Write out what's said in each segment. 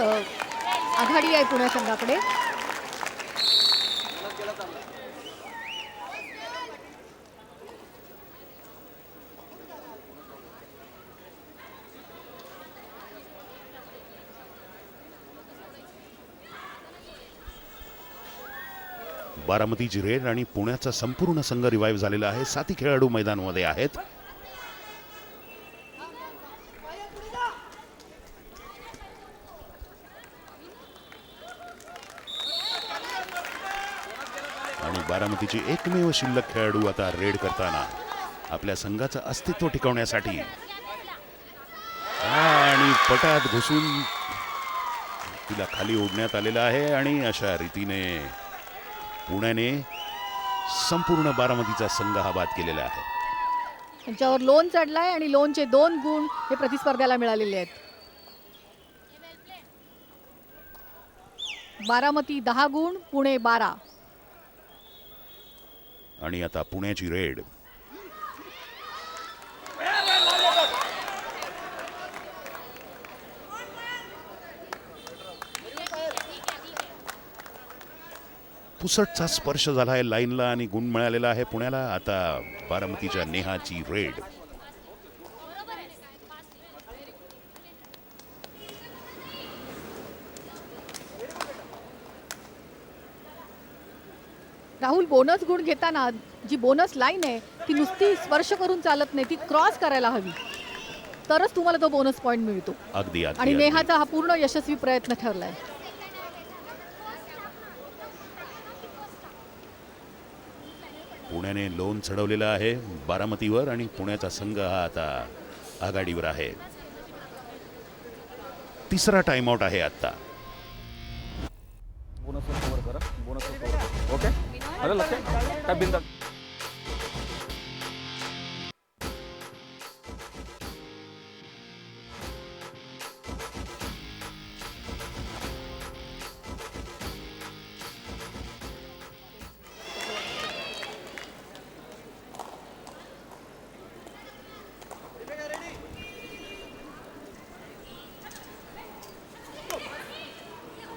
आघाडी आहे पुणे संघाकडे. बारामतीची रेड आणि पुण्याचा संपूर्ण संघ रिवाईव्ह झालेला आहे. 7 खेळाडू मैदानामध्ये आहेत. आणि बारामतीची एकमेव शिल्लक खेळाडू आता रेड करताना आपल्या संघाचं अस्तित्व टिकवण्यासाठी आणि पटात घुसून तिला खाली ओढण्यात आलेला आहे. आणि अशा रीतीने पुण्याने संपूर्ण बारामतीचा संघ हा बाद केलेला आहे. त्यांच्यावर लोन चढलाय आणि लोनचे 2 गुण हे प्रतिस्पर्ध्याला मिळालेले आहेत. बारामती 10 गुण, पुणे 12. आणि आता पुण्याची रेड पुसटचा स्पर्श झाला आहे लाईनला आणि गुण मिळालेला आहे पुण्याला. आता बारामतीच्या नेहाची रेड. राहुल, बोनस गुण घेताना जी बोनस लाईन आहे ती नुसती स्पर्श करून चालत नाही, ती क्रॉस करायला हवी, तरच तुम्हाला तो बोनस पॉइंट मिळतो. अगदी आणि अगदी नेहाचा हा पूर्ण यशस्वी प्रयत्न ठरलाय. पुण्याने लोन चढवलेला आहे बारामतीवर आणि पुण्याचा संघ हा आता आघाडीवर आहे. 3रा टाइम आउट आहे आता. ओके आलं लक्षात काय बिंदा.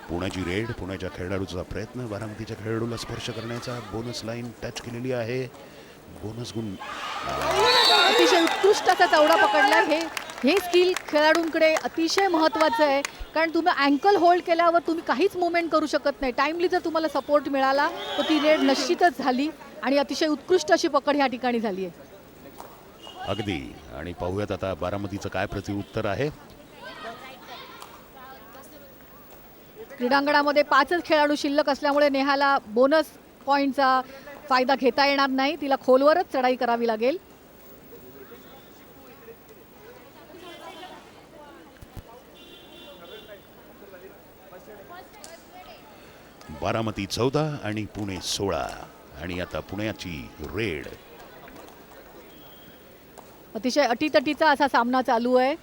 पुण्याची रेड. पुण्याच्या खेळाडूचा प्रयत्न बारामतीच्या खेळाडूला स्पर्श करण्याचा. बोनस लाईन टच केलेली आहे. बोनस गुण अतिशय उत्कृष्ट असा चवडा पकडला. हे स्किल खेळाडूंकडे अतिशय महत्त्वाचं आहे, कारण तुम्ही अँकल होल्ड केल्यावर तुम्ही काहीच मुवमेंट करू शकत नाही. टाइमली जर तुम्हाला सपोर्ट मिळाला तर ती रेड निश्चितच झाली आणि अतिशय उत्कृष्ट अशी पकड ह्या ठिकाणी झाली आहे. अगदी. आणि पाहूयात आता बारामतीचं काय प्रत्युत्तर आहे. क्रीडांगणामध्ये 5च खेळाडू शिल्लक असल्यामुळे नेहाला बोनस पॉईंटचा फायदा घेता येणार नाही. तिला खोलवरच चढाई करावी लागेल. बारामती 14 आणि पुणे 16. आणि आता पुण्याची रेड. अतिशय अटीतटीचा असा सामना चालू आहे.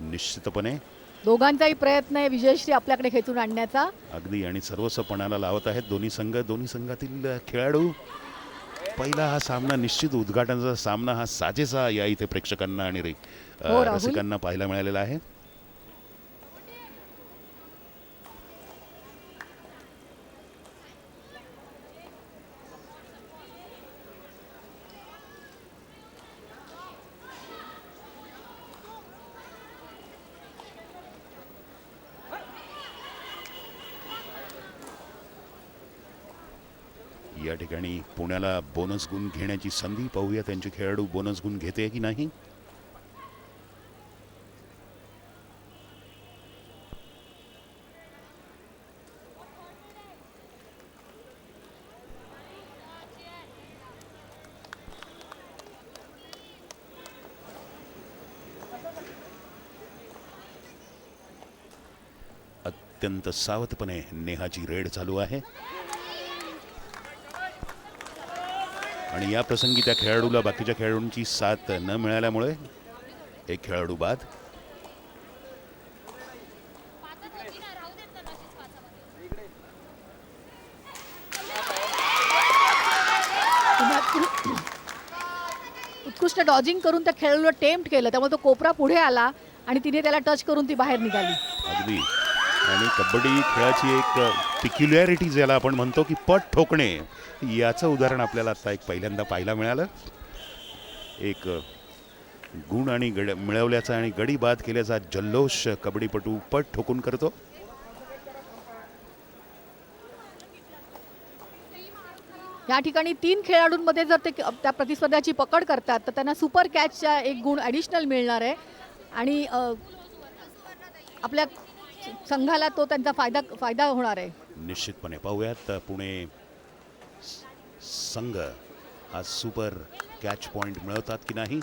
निश्चितपणे दोघांचाही प्रयत्न आहे विजयश्री आपल्याकडे खेचून आणण्याचा. अगदी. आणि सर्वस्व पणाला लावत आहेत दोन्ही संघ. दोन्ही संघातील खेळाडू. पहिला हा सामना निश्चित उद्घाटनाचा सामना हा साजेसा या इथे प्रेक्षकांना आणि रसिकांना पाहायला मिळालेला आहे. या ठिकाणी पुण्याला बोनस गुण घेण्याची संधी. पाहूया त्यांचे खेळाडू बोनस गुण घेते की नाही. अत्यंत सावधपणे नेहाची रेड चालू आहे. आणि या प्रसंगी त्या खेळाडूला बाकीच्या खेळाडूंची साथ न मिळाल्यामुळे एक खेळाडू बाद. उत्कृष्ट डॉजिंग करून त्या खेळाडूला टेम्प्ट केलं, त्यामुळे तो कोपरा पुढे आला आणि तिने त्याला टच करून ती बाहेर निघाली. अगदी. आणि कबड्डी खेळाची एक पिक्युलॅरिटी ज्याला आपण म्हणतो की पट ठोकणे, याचं उदाहरण आपल्याला आता एक पहिल्यांदा पाहायला मिळालं. एक गुण आणि मिळवल्याचा आणि गडी बाद केल्याचा जल्लोष कबड्डीपटू पट ठोकून करतो. या ठिकाणी 3 खेळाडूंमध्ये जर ते त्या प्रतिस्पर्ध्याची पकड करतात तर त्यांना सुपर कॅचचा एक गुण ॲडिशनल मिळणार आहे आणि आपल्या संघाला तो त्यांचा फायदा होणार आहे. निश्चितपणे पाहूयात पुणे संघ हा सुपर कॅच पॉइंट मिळवतात की नाही.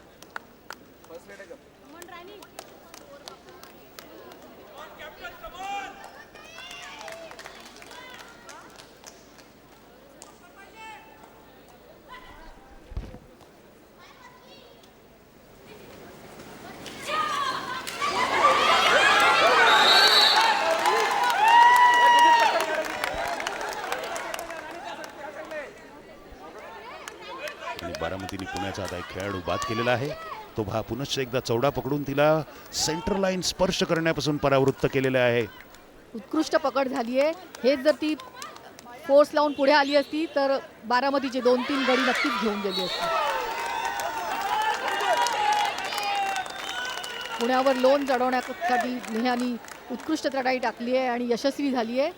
बारामतीने पुण्याचा आता एक खेळाडू बाद केलेला आहे. तो पुनश्च एकदा चौडा पकडून तिला सेंटर लाईन स्पर्श करण्यापासून परावृत्त केलेले आहे. उत्कृष्ट पकड झाली आहे. हेच जर ती फोर्स लावून पुढे आली असती तर बारामतीचे 2-3 गडी नक्कीच घेऊन गेली असती. पुण्यावर लोन चढवण्यासाठी नेहानी उत्कृष्ट चढाई टाकली आहे आणि यशस्वी झाली आहे.